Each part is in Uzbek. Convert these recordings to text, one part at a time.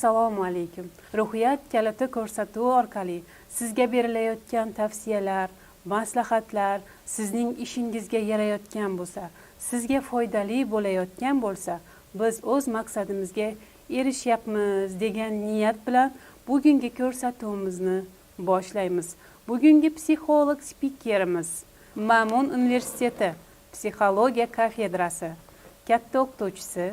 Assalomu alaykum. Ruhiyat kaliti ko'rsatuvi orqali sizga berilayotgan tavsiyalar, maslahatlar sizning ishingizga yarayotgan bo'lsa, sizga foydali bo'layotgan bo'lsa, biz o'z maqsadimizga erishyapmiz degan niyat bilan bugungi ko'rsatuvimizni boshlaymiz. Bugungi psixolog spikerimiz Ma'mun universiteti psixologiya kafedrasi katta o'qituvchisi,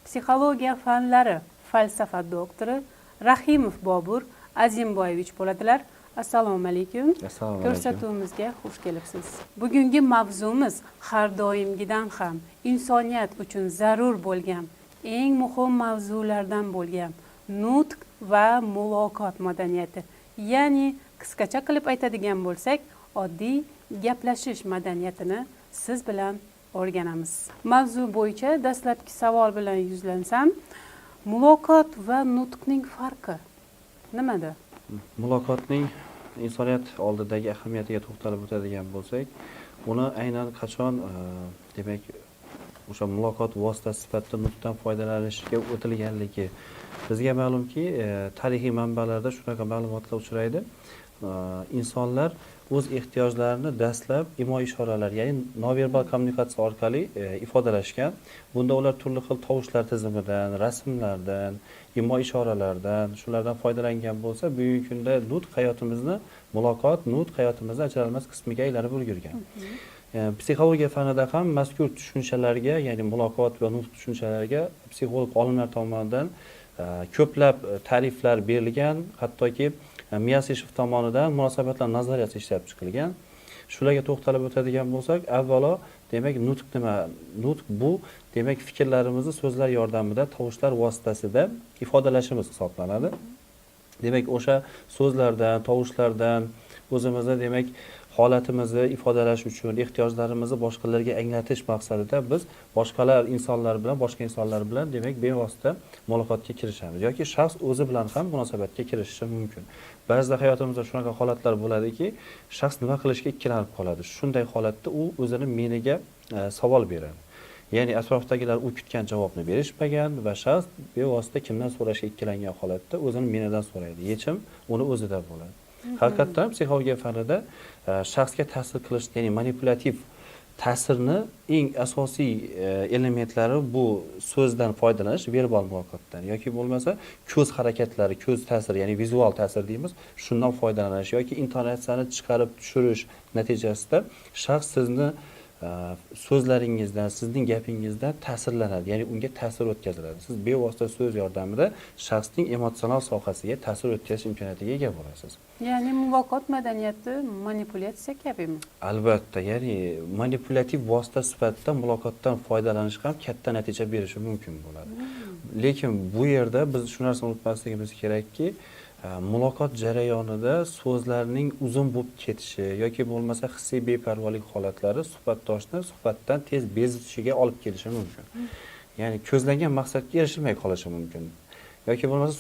psixologiya fanlari falsafa doktori Rahimov Bobur Azimboyevich bo'ladilar. Assalomu alaykum. Ko'rsatuvimizga xush kelibsiz. Bugungi mavzumiz har doimgidan ham insoniyat uchun zarur bo'lgan eng muhim mavzulardan bo'lgan nutq va muloqot madaniyati. Ya'ni qisqacha qilib aytadigan bo'lsak, oddiy gaplashish madaniyatini siz bilan o'rganamiz. Mavzu bo'yicha dastlabki savol bilan yuzlansam, muloqot va nutqning farqi nimada? Muloqotning insoniyat oldidagi ahamiyatiga to'xtalib o'tadigan bo'lsak, uni aynan qachon demak o'sha muloqot vositasi sifatida nutqdan foydalanishga o'tilganligi bizga ma'lumki, tarixiy manbalarda shunaqa ma'lumotlar uchraydi. Insonlar o'z ehtiyojlarini dastlab imo-ishoralar, ya'ni nonverbal kommunikatsiya orqali ifodalashgan. Bunda ular turli xil tovushlar tizimidan, rasmlardan, imo-ishoralardan, shulardan foydalangan bo'lsa, bugungi kunda nutq hayotimizni, muloqot nutq hayotimizni ajralmas qismiga aylanib ulgurgan. Psixologiya fanida ham mazkur tushunchalarga, ya'ni muloqot va nutq tushunchalariga psixolog olimlar tomonidan ko'plab ta'riflar berilgan, hattoki Miyaseshev tomonidan munosabatlar nazariyasi ishlab chiqilgan. Shularga to'xtalib o'tadigan bo'lsak, avvalo, demak, nutq nima? Nutq bu, demak, fikrlarimizni so'zlar yordamida, tovushlar vositasida ifodalashimiz hisoblanadi. Demak, o'sha so'zlardan, tovushlardan o'zimizni, demak, holatimizni ifodalash uchun, ehtiyojlarimizni boshqalarga anglatish maqsadida biz boshqa insonlar bilan demak bevosita muloqotga kirishamiz yoki shaxs o'zi bilan ham munosabatga kirishishi mumkin. Ba'zida hayotimizda shunaqa holatlar bo'ladiki, shaxs nima qilishga ikkilanib qoladi. Shunday holatda u o'zini meniga savol beradi. Ya'ni atrofdagilar u kutgan javobni berishmagan va shaxs bevosita kimdan so'rashga ikkilangan holatda o'zini menidan so'raydi. Yechim uni o'zida bo'ladi. Haqiqatan psixologiya fanida shaxsga ta'sir qilish, ya'ni manipulyativ ta'sirni eng asosiy elementlari bu so'zdan foydalanish, verbal muloqotdan yoki bo'lmasa ko'z harakatlari, ko'z ta'siri, ya'ni vizual ta'sir deymiz, shundan foydalanish yoki intonatsiyani chiqarib tushirish natijasida shaxs sizni so'zlaringizdan, sizning gapingizdan ta'sirlanadi, ya'ni unga ta'sir o'tkaziladi. Siz bevosita so'z yordamida shaxsning emotsional sohasiga ta'sir o'tkazish imkoniyatiga ega bo'lasiz. Ya'ni muloqot madaniyati manipulyatsiya kabimi? Albatta, ya'ni manipulyativ vosita sifatida muloqotdan foydalanish ham katta natija berishi mumkin bo'ladi. Lekin bu yerda biz shu narsani unutmasligimiz kerakki, muloqot jarayonida so'zlarning uzun bo'lib ketishi yoki bo'lmasa hissiy beparvolik holatlari suhbatdoshni suhbatdan tez bezitishiga olib kelishi mumkin. Ya'ni ko'zlangan maqsadga erishilmay qolishi mumkin. Yoki bo'lmasa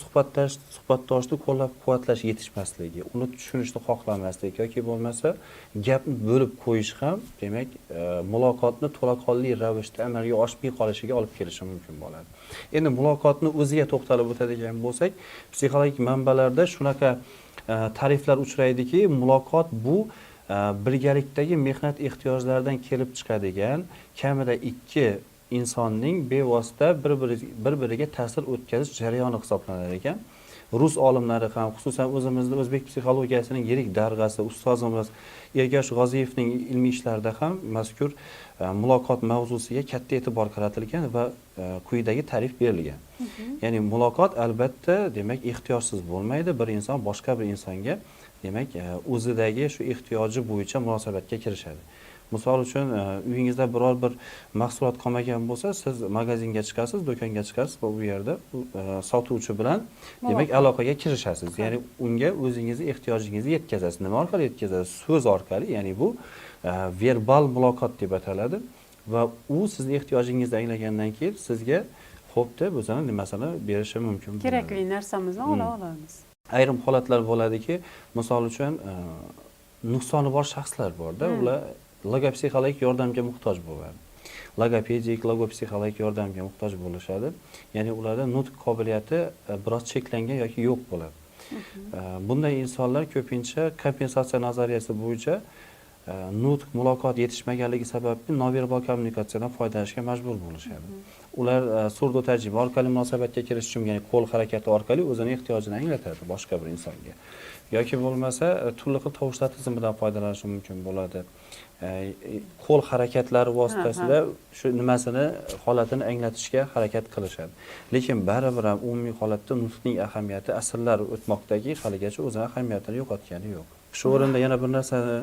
suhbatdoshni qo'llab-quvvatlash yetishmasligi, uni tushunishni xohlamaslik yoki bo'lmasa gapni bo'lib qo'yish ham, demak, muloqotni to'laqonli ravishda amalga oshmay qolishiga olib kelishi mumkin bo'ladi. Endi muloqotni o'ziga to'xtalib o'tadigan bo'lsak, psixologik manbalarda shunaqa ta'riflar uchraydiki, muloqot bu birgalikdagi mehnat ehtiyojlaridan kelib chiqadigan kamida ikki insonning bevosita bir-biriga ta'sir o'tkazish jarayoni hisoblanar ekan. Rus olimlari ham, xususan o'zimizning o'zbek psixologiyasining yirik darg'asi ustozimiz Ergash G'oziyevning ilmiy ishlarida ham mazkur muloqot mavzusiga katta e'tibor qaratilgan va quyidagi ta'rif berilgan. Ya'ni muloqot albatta, demak, ehtiyojsiz bo'lmaydi. Bir inson boshqa bir insonga, demak, o'zidagi shu ehtiyoji bo'yicha munosabatga kirishadi. Misol uchun, uyingizda biror bir mahsulot qolmagan bo'lsa, siz magazinga chiqasiz, do'konga chiqasiz va u yerda sotuvchi bilan demak aloqaga kirishasiz. Ya'ni unga o'zingizni ehtiyojingizni yetkazasiz. Nima orqali yetkazasiz? So'z orqali, ya'ni bu verbal muloqot deb ataladi va u sizning ehtiyojingizni anglagandan keyin sizga xo'p deb o'zini nimasini berishi mumkin. Kerakli narsamizni ola olamiz. Ayrim holatlar bo'ladiki, misol uchun nuqsoni bor shaxslar borda, ular logopsixologik yordamga muhtoj bo'ladi. logopedik, logopsixologik yordamga muhtoj bo'lishadi. Ya'ni ularda nutq qobiliyati biroz cheklangan yoki yo'q bo'ladi. Bunday insonlar ko'pincha kompensatsiya nazariyasi bo'yicha nutq muloqot yetishmaganligi sababli nonverbal kommunikatsiyadan foydalanishga majbur bo'lishadi. Ular surdotarjima orqali munosabatga kirish uchun, ya'ni qo'l harakati orqali o'zini ehtiyojini anglatadi boshqa bir insonga. Yoki bo'lmasa turli xil tovushlar tizimidan foydalanishi mumkin bo'ladi. Qo'l harakatlari vositasida shu nimasini, holatini anglatishga harakat qilishadi. Lekin baribir ham umumiy holatda nutqning ahamiyati asrlar o'tmoqdagi haligacha o'zini ahamiyatini yo'qotgani yo'q. Shu o'rinda yana bir narsani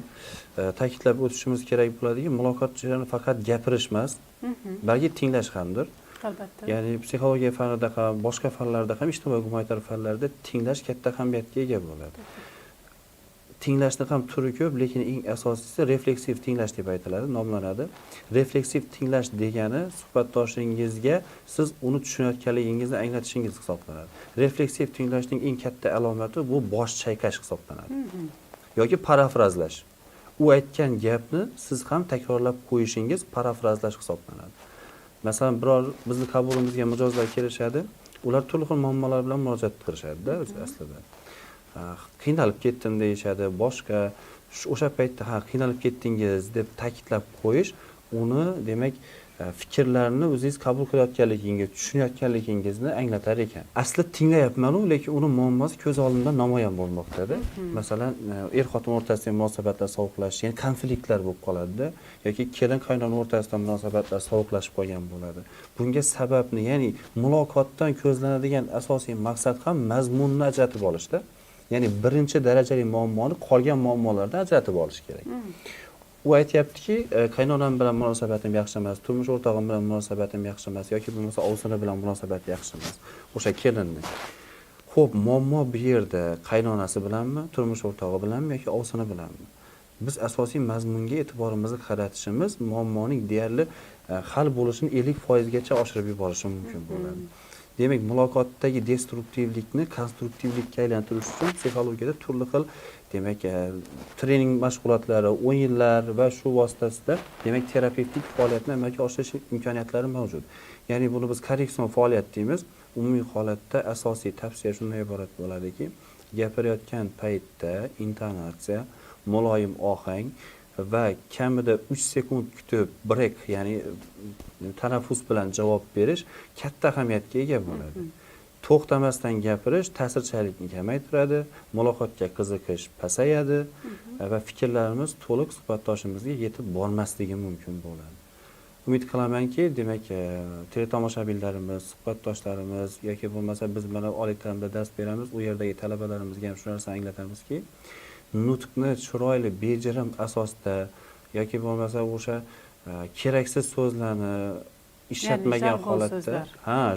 ta'kidlab o'tishimiz kerak bo'ladiki, muloqot jarayoni faqat gapirish emas, balki tinglash hamdir. Albatta. Ya'ni psixologiya fanida ham, boshqa fanlarda ham, ijtimoiy gumanitar fanlarda tinglash katta ahamiyatga ega bo'ladi. Tinglashni ham turi ko'p, lekin eng asosiysi refleksiv tinglash deb aytiladi, nomlanadi. Refleksiv tinglash degani suhbatdoshingizga siz uni tushunayotganligingizni anglatishingiz hisoblanadi. Refleksiv tinglashning eng katta alomati bu bosh chayqash hisoblanadi. Yoki parafrazlash. U aytgan gapni siz ham takrorlab qo'yishingiz parafrazlash hisoblanadi. Masalan, biror bizni qabulimizga mijozlar kelishadi, ular turli xil muammolar bilan murojaat qilishadi-da aslida. Qiynalib ketdim deyishadi, boshqa o'sha paytda qiynalib ketdingiz deb ta'kidlab qo'yish uni demak fikrlarni o'zingiz qabul qilayotganligingizni, tushunayotganligingizni anglatar ekan. Asli tinglayapman-u, lekin uni muammosi ko'z oldimda namoyon bo'lmoqda-da. Masalan, er-xotin o'rtasidagi munosabatlar sovuqlashish, ya'ni konfliktlar bo'lib qoladi-da, yoki kelin-qaynona o'rtasida munosabatlar sovuqlashib qolgan bo'ladi. Bunga sababni, ya'ni muloqotdan ko'zlanadigan asosiy maqsad ham mazmunni ajratib olishda. Ya'ni birinchi darajali muammoni qolgan muammolardan ajratib olish kerak. U aytayaptiki, qaynonam bilan munosabatim yaxshi emas, turmush o'rtog'im bilan munosabatim yaxshi emas yoki bo'lmasa ovsini bilan munosabati yaxshi emas. O'sha kelinni. Xo'p, muammo bu yerda qaynonasi bilanmi, turmush o'rtog'i bilanmi yoki ovsini bilanmi? Biz asosiy mazmunga e'tiborimizni qaratishimiz muammoning deyarli hal bo'lishini 50% gacha oshirib yuborishi mumkin bo'ladi. Demak, muloqotdagi destruktivlikni konstruktivlikka aylantirish uchun psixologiyada turli xil demak trening mashg'ulotlari, o'yinlar va shu vositasida demak terapevtik faoliyatni amalga oshirish imkoniyatlari mavjud. Ya'ni buni biz korreksion faoliyat deymiz. Umumiy holatda asosiy tavsiya shundan iborat bo'ladiki, gapirayotgan paytda intonatsiya, muloyim ohang va kamida 3 sekund kutib break, ya'ni tanaffus bilan javob berish katta ahamiyatga ega bo'ladi. To'xtamasdan gapirish ta'sirchanlikni kamaytiradi, muloqotga qiziqish pasayadi va fikrlarimiz to'liq suhbatdoshimizga yetib bormasligi mumkin bo'ladi. Umid qilamanki, demak, teletomoshabinlarimiz, suhbatdoshlarimiz yoki bo'lmasa biz mana oliy ta'limda dars beramiz, u yerdagi talabalarimizga ham shu narsani anglatamizki, nutqni chiroyli, bejirim asosda yoki bo'lmasa o'sha keraksiz so'zlarni ishlatmagan holatda,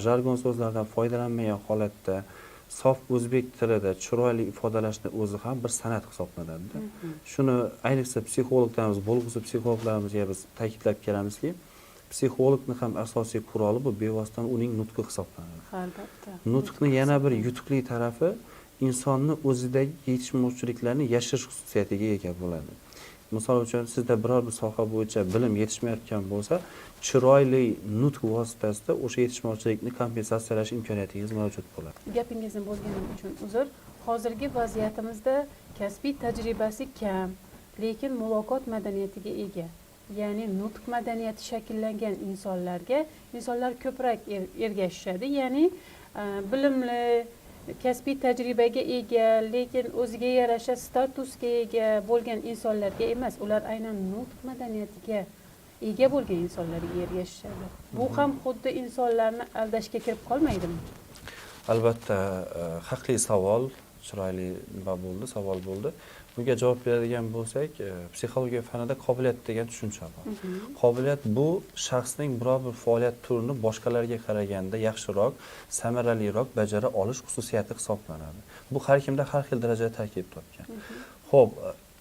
jargon so'zlardan foydalanmagan holatda sof o'zbek tilida chiroyli ifodalashni o'zi ham bir san'at hisoblanadi. Shuni ayniqsa psixologlarimiz, bo'lg'usi psixologlarimizga biz ta'kidlab kelamizki, psixologning ham asosiy quroli bu bevosita uning nutqi hisoblanadi. Albatta. Nutqni yana bir yutuqli tarafi insonni o'zidagi yetishmovchiliklarni yashirish xususiyatiga ega bo'ladi. Misol uchun, sizda biror bir soha bo'yicha bilim yetishmayotgan bo'lsa, chiroyli nutq vositasida o'sha yetishmovchilikni kompensatsiyalash imkoniyatingiz mavjud bo'ladi. Gapingizni bo'lganim uchun uzr. Hozirgi vaziyatimizda kasbiy tajribasi kam, lekin muloqot madaniyatiga ega. Ya'ni nutq madaniyati shakllangan insonlar ko'proq ergashishadi. Ya'ni bilimli, kasbiy tajribaga ega, lekin o'ziga yarasha statusga ega bo'lgan insonlarga emas, ular aynan nutq madaniyatiga ega bo'lgan insonlarga ergashishadi. Bu ham xuddi insonlarni aldashga kirib qolmaydimi? Albatta, haqli savol, chiroyli savol bo'ldi. Bunga javob beradigan bo'lsak, psixologiya fanida qobiliyat degan tushuncha bor. Qobiliyat bu shaxsning biror bir faoliyat turini boshqalarga qaraganda yaxshiroq, samaraliroq bajara olish xususiyati hisoblanadi. Bu har kimda har xil darajada tarkib topgan. Xo'p,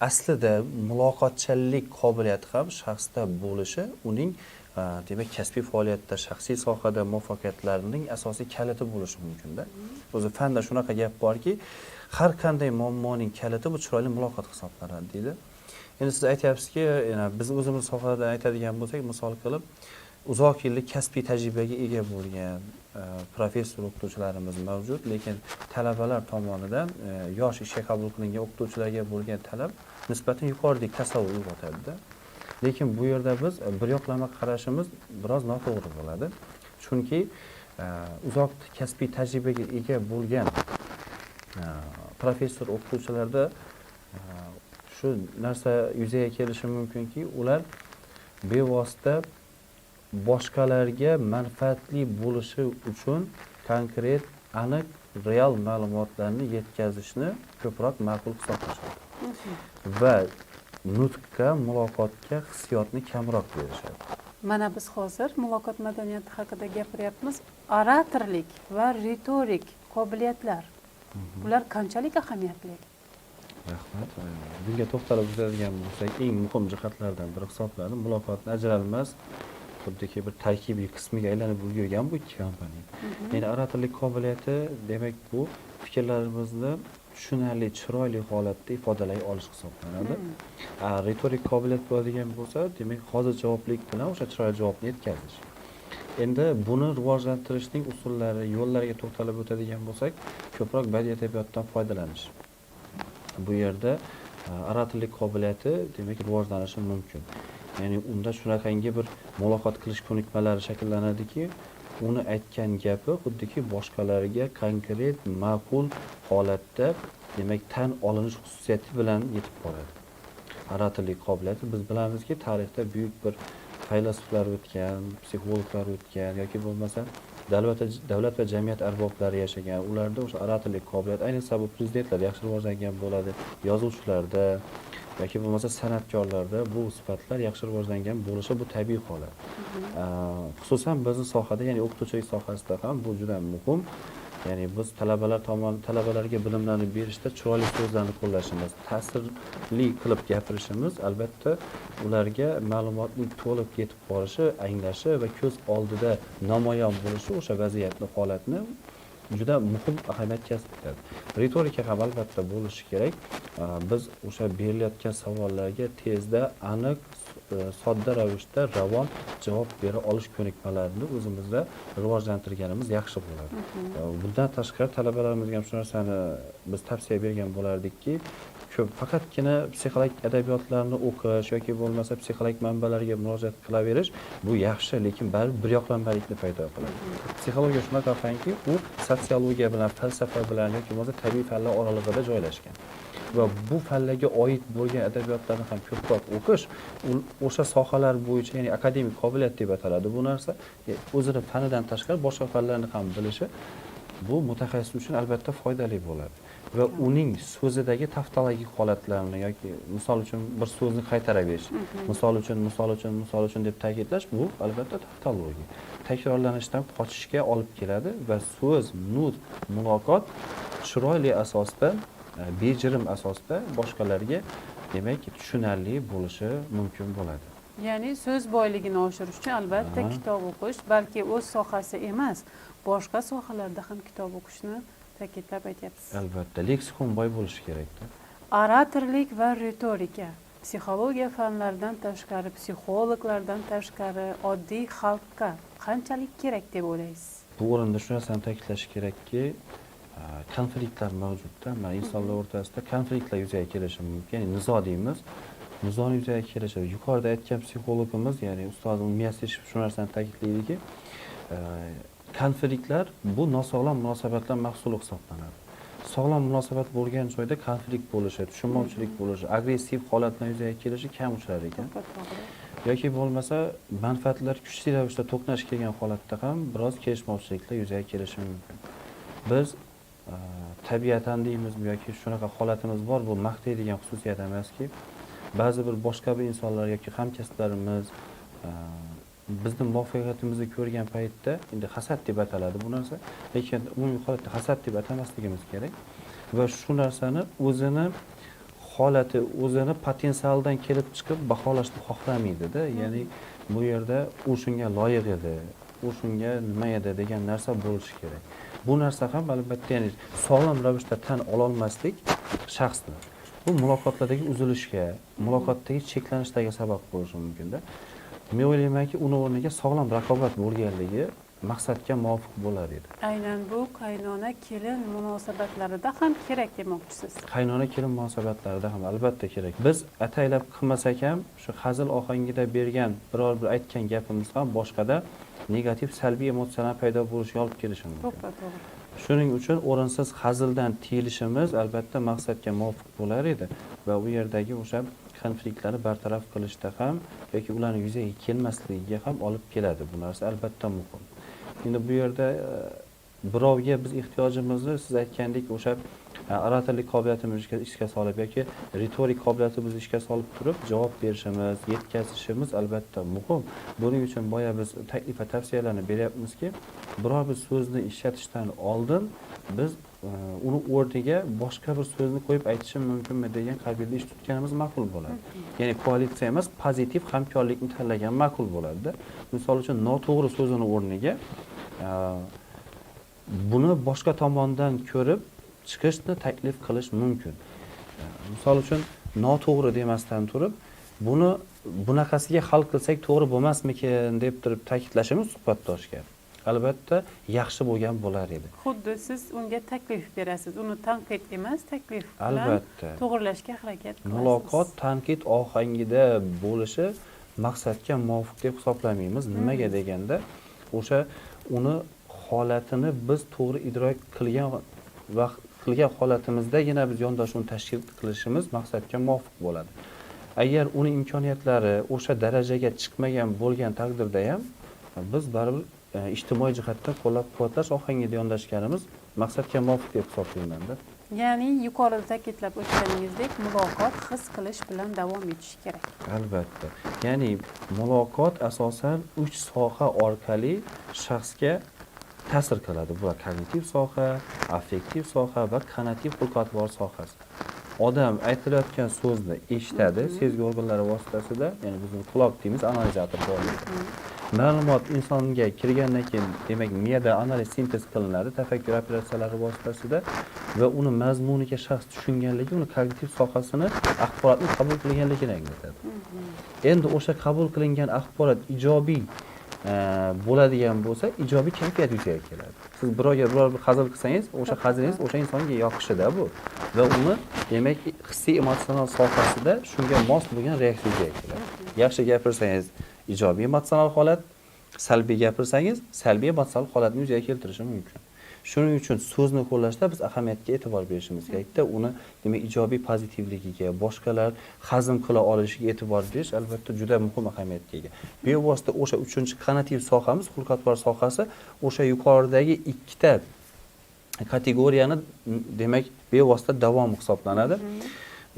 aslida muloqotchanlik qobiliyati ham shaxsda bo'lishi uning demak kasbiy faoliyatda, shaxsiy sohada muvaffaqiyatlarining asosiy kaliti bo'lishi mumkin-da. O'zi fanda shunaqa gap borki, har qanday muammoning kaliti bu chiroyli muloqot hisoblanadi deydi. Endi siz aytyapsizki, biz o'zimiz sohada aytadigan bo'lsak, misol qilib, uzoq yillik kasbiy tajribaga ega bo'lgan professor o'qituvchilarimiz mavjud, lekin talabalar tomonidan yosh ishga qabul qilingan o'qituvchilarga bo'lgan talab nisbatan yuqoridek tasavvur uyg'otadi-da. Lekin bu yerda biz bir yoqlama qarashimiz biroz noto'g'ri bo'ladi. Chunki uzoq kasbiy tajribaga ega bo'lgan professor o'qituvchilarda shu narsa yuzaga kelishi mumkinki, ular bevosita boshqalarga manfaatli bo'lishi uchun konkret, aniq, real ma'lumotlarni yetkazishni ko'proq ma'qul hisoblashadi. Va nutqqa, muloqotga hissiyotni kamroq berishadi. Mana biz hozir muloqot madaniyati haqida gapiryapmiz. Oratorlik va retorik qobiliyatlar. Bular qanchalik ahamiyatli? Rahmat. Bunga to'xtalib o'tadigan bo'lsak, eng muhim jihatlardan biri hisoblanadi. Muloqotni ajralmas, xuddiki bir tarkibiy qismiga aylanib ulgurgan bu ikki kompaniya. Ya'ni oratorlik qobiliyati, demak, bu fikrlarimizni tushunarli, chiroyli holatda ifodalay olish hisoblanadi. Retorik qobiliyat bo'ladigan bo'lsa, demak, hozir javoblik bilan o'sha chiroyli javobni yetkazish. Endi buni rivojlantirishning usullari, yo'llariga to'xtalib o'tadigan bo'lsak, ko'proq badiiy adabiyotdan foydalanish. Bu yerda oratorlik qobiliyati, demak, rivojlanishi mumkin. Ya'ni unda shunaqangi bir muloqot qilish ko'nikmalari shakllanadiki, uni aytgan gapi xuddiki boshqalarga konkret, ma'qul holatda, demak, tan olinish xususiyati bilan yetib boradi. Oratorlik qobiliyati, biz bilamizki, tarixda buyuk bir faylasuflar o'tgan, psixologlar o'tgan yoki bo'lmasa davlat va jamiyat arboblari yashagan. Ularda o'sha oratorlik qobiliyati, ayniqsa bu prezidentlar yaxshi rivojlangan bo'ladi, yozuvchilarda yoki bo'lmasa san'atkorlarda bu sifatlar yaxshi rivojlangan bo'lishi bu tabiiy holat. Xususan bizning sohada, ya'ni o'qituvchilik sohasida ham bu juda muhim. Ya'ni biz talabalarga bilimlarni berishda chiroyli so'zlarni qo'llashimiz, ta'sirli qilib gapirishimiz, albatta ularga ma'lumotning to'liq yetib borishi, anglashi va ko'z oldida namoyon bo'lishi o'sha vaziyatni, holatni juda muhim ahamiyat kasb etadi. Retorika ham albatta bo'lishi kerak. Biz o'sha berilayotgan savollarga tezda, aniq, sodda ravishda ravon javob bera olish ko'nikmalarini o'zimizda rivojlantirganimiz yaxshi bo'ladi. Bundan tashqari talabalarimizga ham shu narsani biz tavsiya bergan bo'lardikki, ko'p faqatgina psixologik adabiyotlarni o'qish yoki bo'lmasa psixologik manbalarga murojaat qilaverish bu yaxshi, lekin baribir bir yoqlanmalikni paydo qiladi. Psixologiya shunaqa fanki, u sotsiologiya bilan, falsafa bilan yoki bo'lmasa tabiiy fanlar oralig'ida joylashgan. Va bu fanlarga oid bo'lgan adabiyotlarni ham ko'proq o'qish, o'sha sohalar bo'yicha, ya'ni akademik qobiliyat deb ataladi bu narsa, o'zini fanidan tashqari boshqa fanlarni ham bilishi bu mutaxassis uchun albatta foydali bo'ladi. Va uning so'zidagi taftalagik holatlarni yoki misol uchun bir so'zni qaytaraverish, misol uchun deb ta'kidlash, bu albatta taftologiya. Takrorlanishdan qochishga olib keladi va so'z, nutq, muloqot chiroyli asosda, bejirim asosda boshqalarga, demak, tushunarli bo'lishi mumkin bo'ladi. Ya'ni so'z boyligini oshirish uchun albatta kitob o'qish, balki o'z sohasi emas, boshqa sohalarda ham kitob o'qishni ta'kidlab aytyapsiz. Albatta, leksikon boy bo'lishi kerak-da. Oratorlik va retorika psixologiya fanlaridan tashqari, psixologlardan tashqari oddiy xalqqa qanchalik kerak deb o'ylaysiz? Bu o'rinda shu narsani ta'kidlash kerakki, konfliktlar mavjudda. Mana insonlar o'rtasida konfliktlar yuzaga kelishi mumkin. Ya'ni nizo deymiz. Nizoni yuzaga kelishi. Yuqorida aytgan psixologimiz, ya'ni ustozimiz Miyaseshev shu narsani ta'kidlaydiki, konfliktlar bu nosog'lom munosabatlar mahsuli hisoblanadi. Sog'lom munosabat bo'lgan joyda konflikt bo'lishi, tushunmovchilik bo'lishi, agressiv holatlar yuzaga kelishi kam uchrar ekan. Yoki bo'lmasa manfaatlar kuchli ravishda to'qnash kelgan holatda ham biroz kelishmovchiliklar yuzaga kelishi mumkin. Biz tabiatan deymizmi yoki shunaqa holatimiz bor, bu maqtaydigan xususiyat emaski. Ba'zi bir boshqa bir insonlar yoki hamkasblarimiz bizning muvaffaqiyatimizni ko'rgan paytda, endi hasad deb ataladi bu narsa, lekin umumiy holatda hasad deb atamasligimiz kerak va shu narsani o'zini holati, o'zini potensialdan kelib chiqib baholashni xohlamaydi-da. Ya'ni bu yerda u shunga loyiq edi, u shunga nima edi degan narsa bo'lishi kerak. Bu narsa ham albatta, ya'ni sog'lom ravishda tan ololmaslik shaxsni bu muloqotlardagi uzilishga, muloqotdagi cheklanishlarga sabab bo'lishi mumkin-da. Men o'ylaymanki, uni o'rniga sog'lom raqobat bo'lganligi maqsadga muvofiq bo'lar edi. Aynan bu qaynona kelin munosabatlarida ham kerak demoqchisiz. Qaynona kelin munosabatlarida ham albatta kerak. Biz ataylab qilmasak ham shu hazil ohangida bergan biror bir aytgan gapimiz ham boshqada negativ, salbiy emotsiyalar paydo bo'lishiga olib kelishi mumkin. To'g'ri. Shuning uchun o'rinsiz hazildan tiyilishimiz albatta maqsadga muvofiq bo'lar edi va u yerdagi o'sha konfliktlarni bartaraf qilishda ham yoki ularning yuzaga kelmasligiga ham olib keladi. Bu narsa albatta muhim. Endi bu yerda birovga biz ehtiyojimizni siz aytgandek o'sha oratorlik qobiliyatimizni ishga solib yoki ritorik qobiliyatimizni ishga solib turib javob berishimiz, yetkazishimiz albatta muhim. Buning uchun boya biz taklif va tavsiyalarni beryapmizki, biror bir so'zni ishlatishdan oldin biz uni o'rniga boshqa bir so'zni qo'yib aytishim mumkinmi degan qabilda ish tutganimiz ma'qul bo'ladi. Ya'ni koalitsiya emas, pozitiv hamkorlikni tanlagan ma'qul bo'ladi. Misol uchun noto'g'ri so'zini o'rniga buni boshqa tomondan ko'rib chiqishni taklif qilish mumkin. Misol uchun noto'g'ri demasdan turib, buni bunaqasiga hal qilsak to'g'ri bo'lmasmikin deb turib ta'kidlashimiz suhbatdoshga albatta yaxshi bo'lgan bo'lar edi. Xuddi siz unga taklif berasiz, uni tanqid emas, taklif bilan Albatta. to'g'rilashga harakat qilasiz. Muloqot tanqid ohangida bo'lishi maqsadga muvofiq deb hisoblamaymiz. Nimaga deganda, o'sha uni holatini biz to'g'ri idrok qilgan vaqt qilgan holatiimizdagina biz yondashuvni tashkil qilishimiz maqsadga muvofiq bo'ladi. Agar uni imkoniyatlari o'sha darajaga chiqmagan bo'lgan taqdirda ham biz baribir ijtimoiy jihatdan qo'llab-quvvatlash ohangida yondashganimiz maqsadga muvofiq deb hisoblayman-da. Ya'ni yuqorida ta'kidlab o'tganingizdek, muloqot his qilish bilan davom etishi kerak. Albatta. Ya'ni muloqot asosan 3 soha orqali shaxsga ta'sir qiladi. Bu kognitiv soha, affektiv soha va konativ xulq-atvor sohasi. Odam aytilayotgan so'zni eshitadi, sezgi organlari vositasida, ya'ni bizning quloq deymiz, analizator bo'ladi. Ma'lumot insonga kirgandan keyin, demak, miyada analiz sintez qilinadi, tafakkur operatsiyalari vositasida va uni mazmuniga shaxs tushunganligi uni kognitiv sohasini axborotni qabul qilganligini anglatadi. Endi o'sha qabul qilingan axborot ijobiy bo'ladigan bo'lsa, ijobiy kayfiyat yuzaga keladi. Siz biror bir hazil qilsangiz, o'sha hazilingiz o'sha insonga yoqishida bu va uni demak hissiy emotsional sohasida shunga mos bo'lgan reaksiya yuzaga keladi. Yaxshi gapirsangiz ijobiy emotsional holat, salbiy gapirsangiz salbiy emotsional holatni yuzaga keltirishi mumkin. Shuning uchun so'zni qo'llashda biz ahamiyatga e'tibor berishimiz kerakda, uni demak ijobiy pozitivligiga, boshqalar hazm qila olishiga e'tibor berish albatta juda muhim ahamiyatga ega. Bevosita o'sha 3-konativ sohamiz, xulq-atvor sohasi o'sha yuqoridagi ikkita kategoriyani demak bevosita davomi hisoblanadi.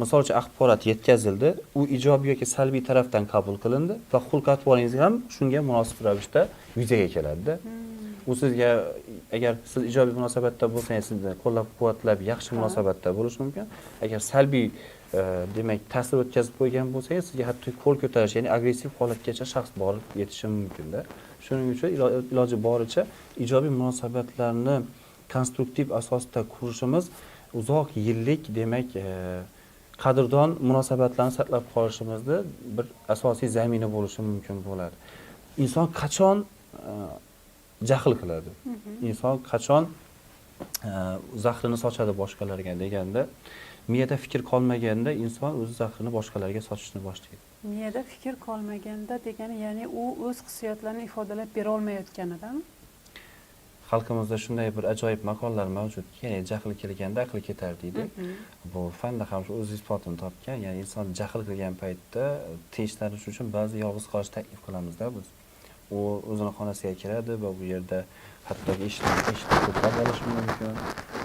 Misol uchun axborot yetkazildi, u ijobiy yoki salbiy tarafdan qabul qilindi va xulq-atvoringiz ham shunga munosib ravishda yuzaga keladi-da. U sizga agar siz ijobiy munosabatda bo'lsangiz, sizni qo'llab-quvvatlab, yaxshi munosabatda bo'lish mumkin. Agar salbiy demak ta'sir o'tkazib qo'ygan bo'lsangiz, sizga hatto qo'l ko'tarish, ya'ni agressiv holatgacha shaxs borib yetishi mumkin-da. Shuning uchun iloji boricha ijobiy munosabatlarni konstruktiv asosda qurishimiz uzoq yillik demak qadrdon munosabatlarni saqlab qolishimizni bir asosiy zamini bo'lishi mumkin bo'ladi. Inson qachon jahl qiladi? Inson qachon zahrini sochadi boshqalarga deganda, miyada fikr qolmaganda inson o'z zahrini boshqalarga sochishni boshlaydi. Miyada fikr qolmaganda degani, ya'ni u o'z hissiyotlarini ifodalab bera olmayotganidan. Xalqimizda shunday bir ajoyib maqollar mavjudki, ya'ni jahl kelganda aql ketar deydi. Bu fanda ham o'z isbotini topgan. Ya'ni inson jahl qilgan paytda tinchlanish uchun ba'zi yolg'iz qolish taklif qilamiz-da biz. U o'zini xonasiga kiradi va bu yerda hattoki eshitib to'xtab olishi mumkin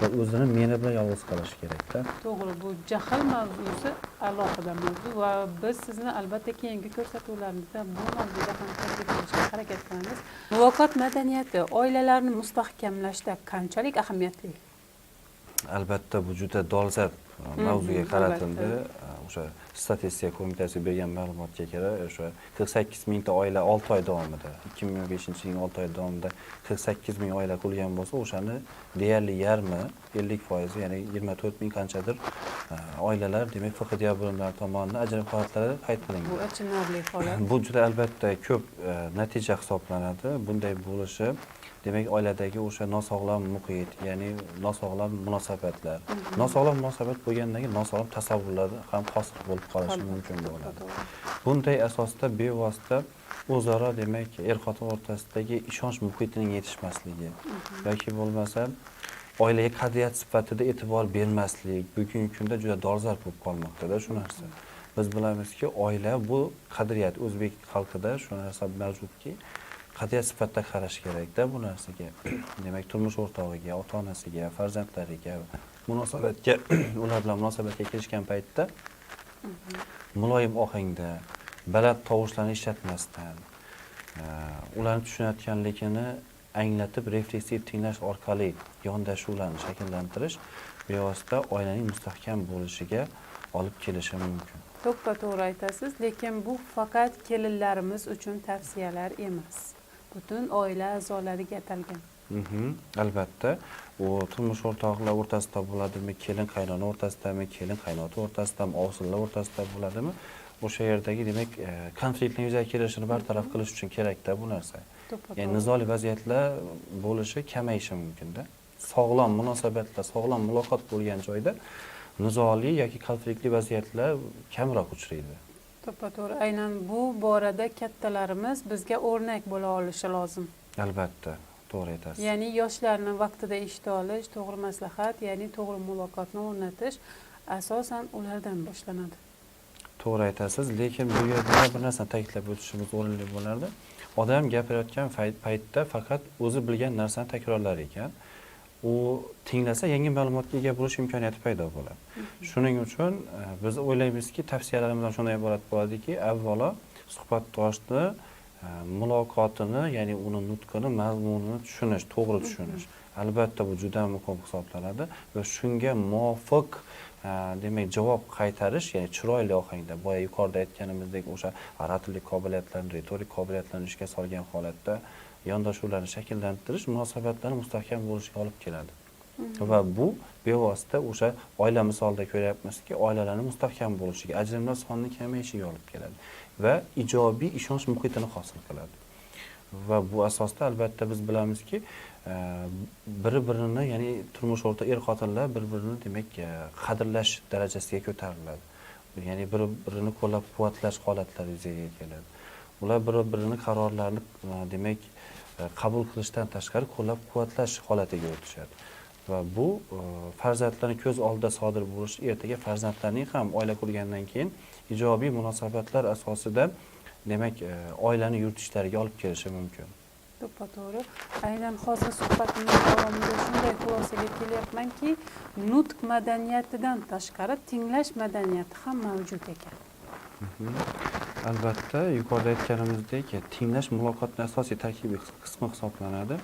va o'zini meni bilan yolg'iz qolishi kerak-da. To'g'ri, bu jahl mavzusi alohida mavzu va biz sizni albatta keyingi ko'rsatuvlarimizda bu mavzuda ham taklif qilishga harakat qilamiz. Muloqot madaniyati oilalarni mustahkamlashda qanchalik ahamiyatli? Albatta bu juda dolzarb mavzuga qaratildi. o'sha statistika qo'mitasi bergan ma'lumotga ko'ra o'sha 48 mingta oila 6 oy davomida 2025-yilning 6 oy davomida 48 ming oila qurgan bo'lsa, o'shani deyarli yarmi 50%, ya'ni 24 ming qanchadir oilalar demak FQDiyo bo'limlari tomonidan ajralib holatlari qayd qilingan. Bu achinarli holat. Bu juda albatta ko'p natija hisoblanadi. Bunday bo'lishi demak oiladagi o'sha nosog'lom muhit, ya'ni nosog'lom munosabatlar. Nosog'lom munosabat bo'lgandan keyin nosog'lom tasavvurlar ham hosil bo'lib qolishi mumkin bo'ladi. Bunday asosda bevosita o'zaro demak er-xotin o'rtasidagi ishonch muhitining yetishmasligi yoki bo'lmasa oilaga qadriyat sifatida e'tibor bermaslik bugungi kunda juda dolzarb bo'lib qolmoqda-da shu narsa. Biz bilamizki, oila bu qadriyat o'zbek xalqida shu narsa mavjudki, qadriyat sifatida qarash kerak-da bu narsaga. Demak, turmush o'rtog'iga, ota-onasiga, farzandlariga munosabatga, ular bilan munosabatga kirishgan paytda muloyim ohangda, baland tovushlarni ishlatmasdan, ularni tushunayotganligini anglatib refleksiv tinglash orqali yondashuvlarni shakllantirish bevosita oilaning mustahkam bo'lishiga olib kelishi mumkin. To'ppa-to'g'ri aytasiz, lekin bu faqat kelinlarimiz uchun tavsiyalar emas. Butun oila a'zolariga atalgan. Albatta, u turmush o'rtoqlar o'rtasida bo'ladimi, kelin qaynona o'rtasidami, kelin qaynota o'rtasidami, ovsinlar o'rtasida bo'ladimi? O'sha yerdagi demak konfliktning yuzaga kelishini bartaraf qilish uchun kerak-da bu narsa. Ya'ni nizoli vaziyatlar bo'lishi kamayishi mumkin-da. Sog'lom munosabatlar, sog'lom muloqot bo'lgan joyda nizoli yoki konfliktli vaziyatlar kamroq uchraydi. To'ppa-to'g'ri. Aynan bu borada kattalarimiz bizga o'rnak bo'la olishi lozim. Albatta, to'g'ri aytasiz. Ya'ni yoshlarni vaqtida eshita olish, to'g'ri maslahat, ya'ni to'g'ri muloqotni o'rnatish asosan ulardan boshlanadi. To'g'ri aytasiz, lekin bu yerda bir narsani ta'kidlab o'tishimiz o'rinli bo'lardi. Odam gapirayotgan paytda faqat o'zi bilgan narsani takrorlar ekan. U tinglasa yangi ma'lumotga ega bo'lish imkoniyati paydo bo'ladi. Shuning uchun biz o'ylaymizki, tavsiyalarimizdan shunday iborat bo'ladiki, avvalo suhbatdoshni muloqotini, ya'ni uni nutqini, mazmunini tushunish, to'g'ri tushunish. Albatta bu juda muhim hisoblanadi va shunga muvofiq demak javob qaytarish, ya'ni chiroyli ohangda, boya yuqorida aytganimizdek o'sha oratorlik qobiliyatlarini, retorik qobiliyatlarini ishga solgan holatda yondashuvlarni shakllantirish munosabatlarni mustahkam bo'lishiga olib keladi. Va bu bevosita o'sha oila misolida ko'ryapmizki, oilalarning mustahkam bo'lishiga, ajrimlar sonining kamayishiga olib keladi va ijobiy ishonch muhitini hosil qiladi. Va bu asosda albatta biz bilamizki, bir-birini, ya'ni turmush o'rta er-xotinlar bir-birini demak qadrlash darajasiga ko'tariladi. Ya'ni bir-birini qo'llab-quvvatlash holatlari yuzaga keladi. Ular bir-birini qarorlarini demak qabul qilishdan tashqari qo'llab-quvvatlash holatiga o'tishadi. Va bu farzandlarning ko'z oldida sodir bo'lishi ertaga farzandlarning ham oila qurgandan keyin ijobiy munosabatlar asosida demak oilani yuritishlariga olib kelishi mumkin. To'ppa-to'g'ri. Aynan hozir suhbatimiz davomida shunday xulosaga kelyapmanki, nutq madaniyatidan tashqari tinglash madaniyati ham mavjud ekan. Albatta, yuqorida aytganimizdek, tinglash muloqotning asosiy tarkibiy qismi hisoblanadi.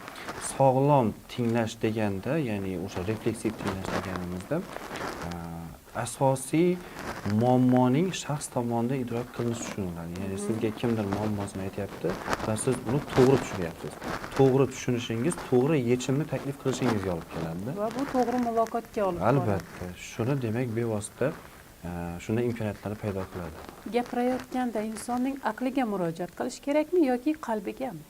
Sog'lom tinglash deganda, ya'ni o'sha refleksiv tinglash deganimizda asosiy muammoning shaxs tomonidan idrok qilinishi tushuniladi. Ya'ni sizga kimdir muammosini aytyapti va siz uni to'g'ri tushunyapsiz. To'g'ri tushunishingiz to'g'ri yechimni taklif qilishingizga olib keladi. Va bu to'g'ri muloqotga olib keladi. Albatta, shuni demak bevosita shunday imkoniyatlarni paydo qiladi. Gapirayotganda insonning aqliga murojaat qilish kerakmi yoki qalbigami?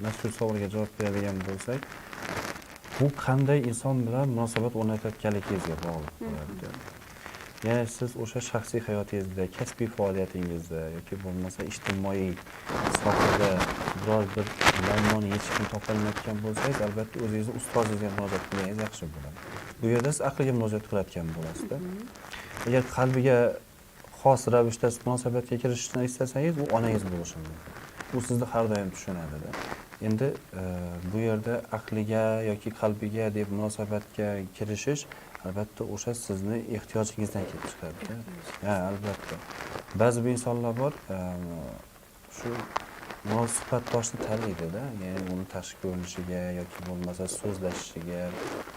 Mazkur savolga javob beradigan bo'lsak, bu qanday inson bilan munosabat o'rnatayotganligingizga bog'liq bo'ladi. Ya'ni siz o'sha shaxsiy hayotingizda, kasbiy faoliyatingizda yoki bo'lmasa ijtimoiy sohada biror bir muammoni yechimini topolmayotgan bo'lsangiz, albatta o'zingizni ustozingizga murojaat qilganingiz yaxshi bo'ladi. Bu yerda siz aqlga murojaat qilayotgan bo'lasiz-da. Agar qalbiga xos ravishda munosabatga kirishni istasangiz, u onangiz bo'lishi mumkin. U sizni har doim tushunadi-da. Endi bu yerda aqliga yoki qalbiga deb munosabatga kirishish albatta o'sha sizni ehtiyojingizdan kelib chiqadi. Ha, albatta. Ba'zi bir insonlar bor, shu suhbatdoshni taniydi-da, ya'ni uni tashqi ko'rinishiga yoki bo'lmasa so'zlashishiga,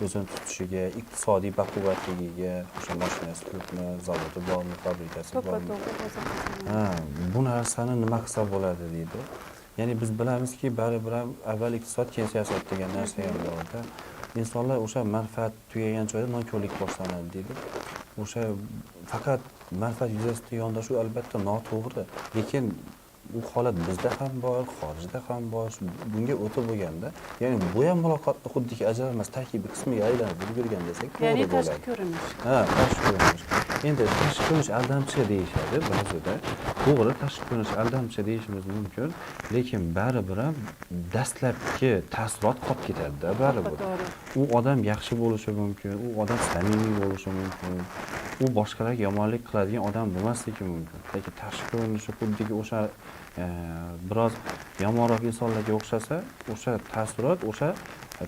o'zini tutishiga, iqtisodiy baquvvatligiga, o'sha mashinasi ko'pmi, zavodi bormi, fabrikasi bormi. To'ppa-to'g'ri. Ha, bu narsani nima qilsa bo'ladi deydi. Ya'ni biz bilamizki, baribir ham avval iqtisod, keyin siyosat degan narsa ham bor-da. İnsanlar o'sha manfaat tugagan joyda nonko'rlik boshlanadi deydi. O'sha faqat manfaat yuzasidan yondashuv albatta noto'g'ri, lekin bu holat bizda ham bor, xorijda ham bor. Bunga o'ta bo'lganda, ya'ni bu ham muloqotni xuddiki ajralmas tarkibiy qismiga aylanib yurgan desak to'g'ri Ya'ni bo'ladi. tashqi ko'rinish. Ha, tashqi ko'rinish. Endi tashqi ko'rinish aldamchi deyishadi ba'zida. To'g'ri, tashqi ko'rinish aldamchi deyishimiz mumkin, lekin baribir ham dastlabki taassurot qolib ketadi-da baribir. U odam yaxshi bo'lishi mumkin, u odam samimiy bo'lishi mumkin, u boshqalarga yomonlik qiladigan odam bo'lmasligi mumkin. Lekin tashqi ko'rinishi xuddiki o'sha biroz yomonroq insonlarga o'xshasa, o'sha taassurot, o'sha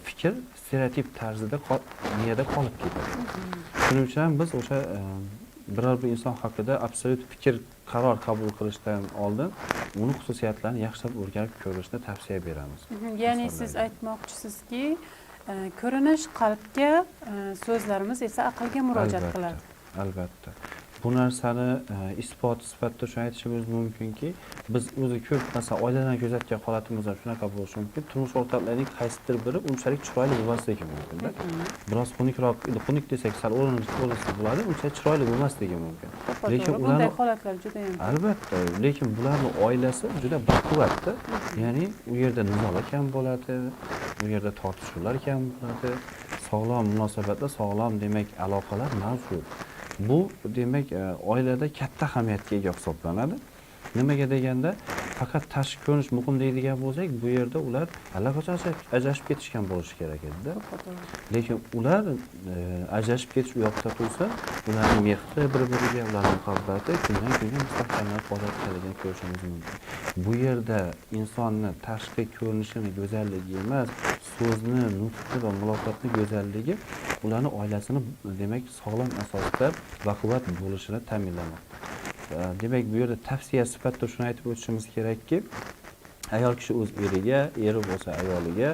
fikr stereotip tarzida miyada qolib ketadi. Shuning uchun ham biz o'sha biror bir inson haqida absolyut fikr, qaror qabul qilishdan oldin uni xususiyatlarini yaxshilab o'rganib ko'rishni tavsiya beramiz. Ya'ni siz aytmoqchisizki, ko'rinish qalbga, so'zlarimiz esa aqlga murojaat qiladi. Albatta. Bu narsani isbot sifatida shuni aytishimiz mumkinki, biz o'zi ko'p masalan oiladan kuzatgan holatimiz ham shunaqa bo'lishi mumkin. Turmush o'rtoqlarining qaysidir biri unchalik chiroyli bo'lmasligi mumkin-da. Biroz xunukroq, xunuk desak sal o'rinsiz bo'ladi, unchalik chiroyli bo'lmasligi mumkin. Lekin bunday holatlar juda ham. Albatta, lekin bularning oilasi juda baquvvat-da. Ya'ni u yerda nizolar kam bo'ladi, u yerda tortishuvlar kam bo'ladi, sog'lom munosabatlar, sog'lom demak aloqalar mavjud. Bu demak oilada katta ahamiyatga ega hisoblanadi. Nimaga deganda, faqat tashqi ko'rinish muhim deydigan bo'lsak, bu yerda ular allaqachon ajrashib ketishgan bo'lishi kerak edi-da. Lekin ular ajrashib ketish u yoqda tursa, ularning mehri bir-biriga, ularning muhabbati kundan-kunga mustahkamlanib borayotganligini ko'rishimiz mumkin. Bu yerda insonni tashqi ko'rinishini go'zalligi emas, so'zni, nutqi va muloqotning go'zalligi ularning oilasini demak sog'lom asosda baquvvat bo'lishini ta'minlamoqda. Demak, bu yerda tavsiya sifatida shuni aytib o'tishimiz kerakki, ayol kishi o'z eriga, eri bo'lsa ayoliga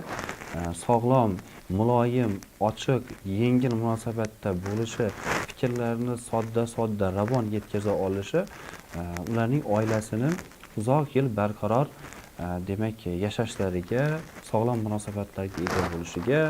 sog'lom, muloyim, ochiq, yengil munosabatda bo'lishi, fikrlarini sodda ravon yetkaza olishi ularning oilasini uzoq yil barqaror demak yashashlariga, sog'lom munosabatlarga ega bo'lishiga,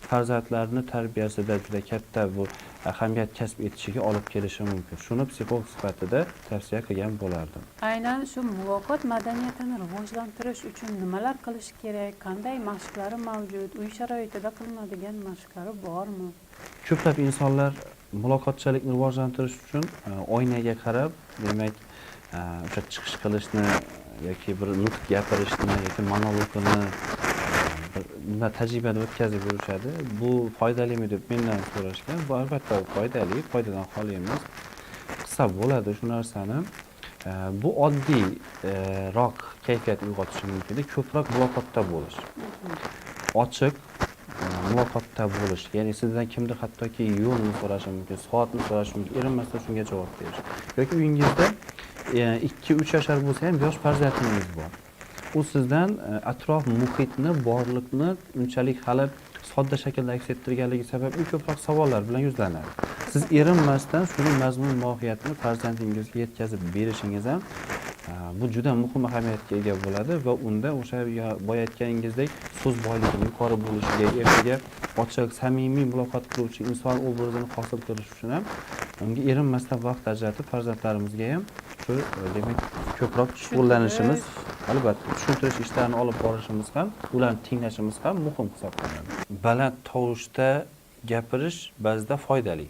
farzandlarni tarbiyasida juda katta bu ahamiyat kasb etishiga olib kelishi mumkin. Shuni psixolog sifatida tavsiya qilgan bo'lardim. Aynan shu muloqot madaniyatini rivojlantirish uchun nimalar qilish kerak, qanday mashqlari mavjud, uy sharoitida qilinadigan mashqlari bormi? Ko'plab insonlar muloqotchilikni rivojlantirish uchun oynaga qarab, demak, o'sha chiqish qilishni yoki bir nutq gapirishni yoki monologini nima tajribani o'tkazib yurishadi. Bu foydalimi deb mendan so'rashgan. Bu albatta foydali, foydadan xoli emas. Qilsa bo'ladi shu narsani. Bu oddiy roq kayfiyat uyg'otishi mumkin. Ko'proq muloqotda bo'lish. Ochiq muloqotda bo'lish. Ya'ni sizdan kimdir hattoki yo'lni so'rashi mumkin, soatni so'rashi mumkin, erinmasdan shunga javob berish. Yoki uyingizda 2-3 yashar bo'lsa ham yosh farzandingiz bor. U sizdan atrof muhitni, borliqni unchalik hali sodda shaklda aks ettirganligi sababli ko'proq savollar bilan yuzlanadi. Siz erinmasdan shuni mazmun mohiyatini farzandingizga yetkazib berishingiz ham bu juda muhim ahamiyatga ega bo'ladi va unda o'sha boya aytganingizdek so'z boyligi yuqori bo'lishiga, ertaga ochiq, samimiy muloqot qiluvchi inson obrazini hosil qilish uchun ham unga erinmasdan vaqt ajratib farzandlarimizga ham shu demak ko'proq shug'ullanishimiz, albatta tushuntirish ishlarini olib borishimiz ham, ularni tinglashimiz ham muhim hisoblanadi. Baland tovushda gapirish ba'zida foydali.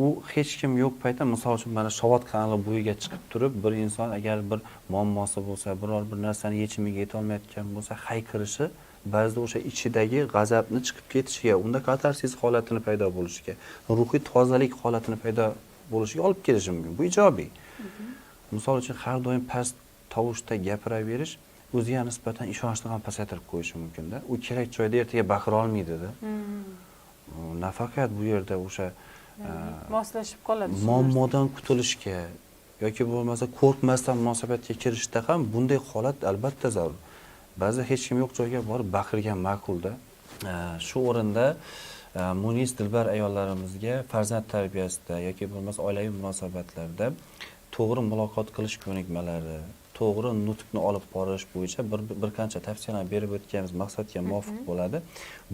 U hech kim yo'q paytda, misol uchun mana Shovot kanali bo'yiga chiqib turib, bir inson agar bir muammosi bo'lsa, biror bir narsani yechimiga yeta olmayotgan bo'lsa, hayqirishi ba'zida o'sha ichidagi g'azabni chiqib ketishiga, unda katarsis holatini paydo bo'lishiga, ruhiy tozalik holatini paydo bo'lishiga olib kelishi mumkin. Bu ijobiy. Misol uchun har doim past tovushda gapiraverish o'ziga nisbatan ishonchni ham pasaytirib qo'yishi mumkin-da. U kerak joyda ertaga baqira olmaydi-da. Nafaqat bu yerda o'sha moslashib qoladi. Muammodan qutulishga, yoki bo'lmasa qo'rqmasdan munosabatga kirishda ham bunday holat albatta zarur. Ba'zi hech kim yo'q joyga borib baqirgan ma'qulda. Shu o'rinda munis dilbar ayollarimizga farzand tarbiyasida yoki bo'lmasa oilaviy munosabatlarda to'g'ri muloqot qilish ko'nikmalari, to'g'ri nutqni olib borish bo'yicha bir qancha tavsiyalar berib o'tganimiz maqsadga muvofiq bo'ladi.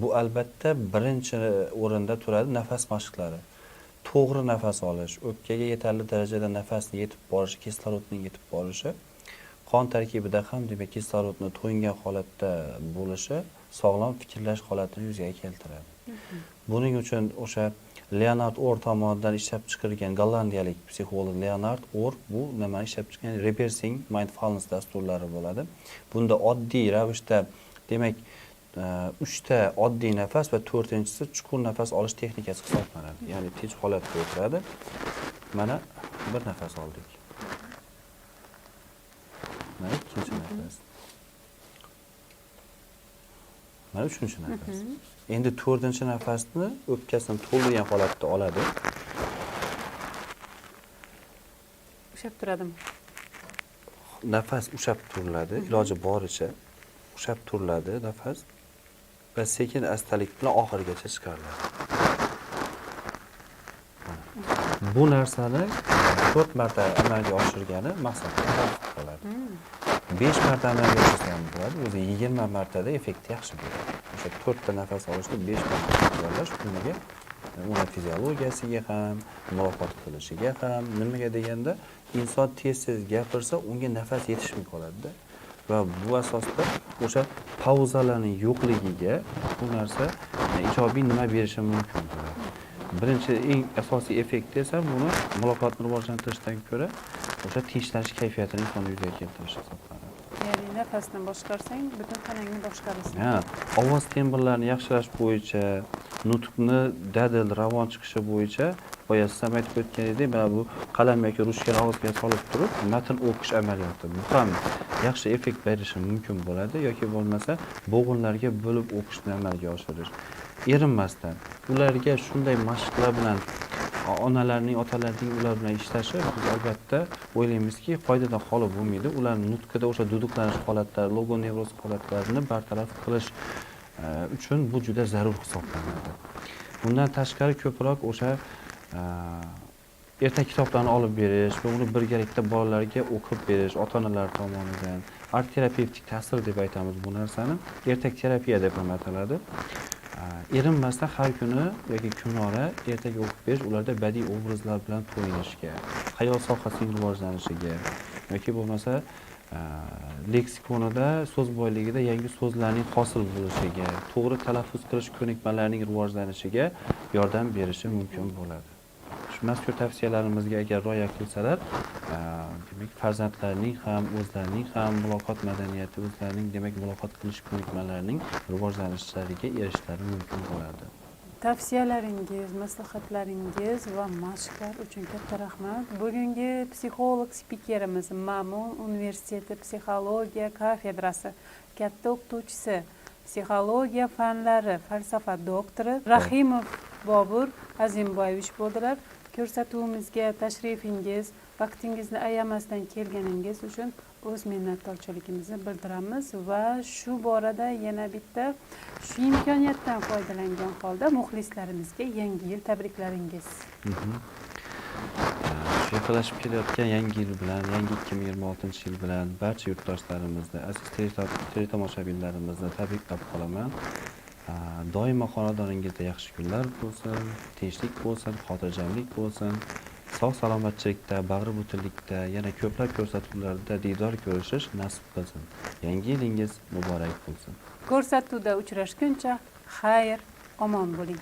Bu albatta birinchi o'rinda turadi nafas mashqlari. To'g'ri nafas olish, o'pkaga yetarli darajada nafasni yetib borishi, kislorodning yetib borishi, qon tarkibida ham demak kislorodni to'yingan holatda bo'lishi sog'lom fikrlash holatini yuzaga keltiradi. Buning uchun o'sha Leonard Orr tomonidan ishlab chiqarilgan gollandiyalik psixolog Leonard Orr bu nimani ishlab chiqqan reversing mindfulness dasturlari bo'ladi. Bunda oddiy ravishda demak 3 ta oddiy nafas va 4-inchisi chuqur nafas olish texnikasi hisoblanadi. Ya'ni tinch holatda o'tiradi. Mana bir nafas oldik. Mana ikkinchi nafas. Mana uchinchi nafas. Endi 4-nafasni o'pkasini to'ldirgan holatda oladi. Ushab turadimi? Nafas ushab turiladi, iloji boricha ushab turiladi nafas va sekin astalik bilan oxirigacha chiqariladi. Bu narsani 4 marta amalga oshirgani maqsadga bo'ladi. 5 marta amalga oshirsa ham bo'ladi, o'zi 20 martada effekti yaxshi bo'ladi. O'sha 4 ta nafas olishni 5 marta takrorlash kuniga uni fiziologiyasiga ham, muloqot qilishiga ham, nimaga deganda inson tez-tez gapirsa, unga nafas yetishmay qoladi-da. Va bu asosda o'sha pauzalarning yo'qligiga bu narsa ijobiy nima berishi mumkin bo'ladi. Birinchi eng asosiy effekt esa buni muloqotni rivojlantirishdan ko'ra o'sha tinchlanish kayfiyatini insonda yuzaga keltirish hisoblanadi. Ya'ni nafasni boshqarsang, butun tanangni boshqarasan. Ha, ovoz tembrlarini yaxshilash bo'yicha, nutqni dadil, ravon chiqishi bo'yicha boya siz ham aytib o'tganingdek, mana bu qalam yoki ruchka qog'ozga solib turib, matn o'qish amaliyoti. Bu ham yaxshi effekt berishi mumkin bo'ladi yoki bo'lmasa bo'g'inlarga bo'lib o'qishni amalga oshirish. Erinmasdan ularga shunday mashqlar bilan onalarning, otalarning ular bilan ishlashi biz albatta o'ylaymizki, foydadan xoli bo'lmaydi. Ularning nutqida o'sha duduqlanish holatlari, logonevroz holatlarini bartaraf qilish uchun bu juda zarur hisoblanadi. Bundan tashqari ko'proq o'sha ertak kitoblarni olib berish va uni birgalikda bolalarga o'qib berish ota-onalar tomonidan art terapevtik ta'sir deb aytamiz bu narsani. Ertak terapiya deb ham ataladi. Erinmasdan har kuni yoki kunora ertak o'qib berish ularda badiiy obrazlar bilan to'yinishga, xayol sohasining rivojlanishiga yoki bo'lmasa leksikonida, so'z boyligida yangi so'zlarning hosil bo'lishiga, to'g'ri talaffuz qilish ko'nikmalarining rivojlanishiga yordam berishi mumkin bo'ladi. Shu mazkur tavsiyalarimizga agar rioya qilsalar, demak farzandlarining ham, o'zlarining ham muloqot madaniyati, o'zlarining demak muloqot qilish ko'nikmalarining rivojlanishlariga erishishlari mumkin bo'ladi. Tavsiyalaringiz, maslahatlaringiz va mashqlar uchun katta rahmat. Bugungi psixolog spikerimiz Ma'mun universiteti psixologiya kafedrasi katta o'qituvchisi, psixologiya fanlari falsafa doktori Rahimov Bobur Azimboyevich bo'ldilar. Ko'rsatuvimizga tashrifingiz, vaqtingizni ayamasdan kelganingiz uchun o'z minnatdorchiligimizni bildiramiz va shu borada yana bitta shu imkoniyatdan foydalangan holda muxlislarimizga yangi yil tabriklaringiz. Yaqinlashib kelayotgan yangi yil bilan, yangi 2026-yil bilan barcha yurtdoshlarimizni, aziz teletomoshabinlarimizni tabriklab qolaman. Doimo xonadoningizda yaxshi kunlar bo'lsin, tinchlik bo'lsin, xotirjamlik bo'lsin. Sog' salomatchilikda, bag'ri butunlikda yana ko'plab ko'rsatuvlarda diydor ko'rishish nasib qilsin. Yangi yilingiz muborak bo'lsin. Ko'rsatuvda uchrashguncha xayr, omon bo'ling.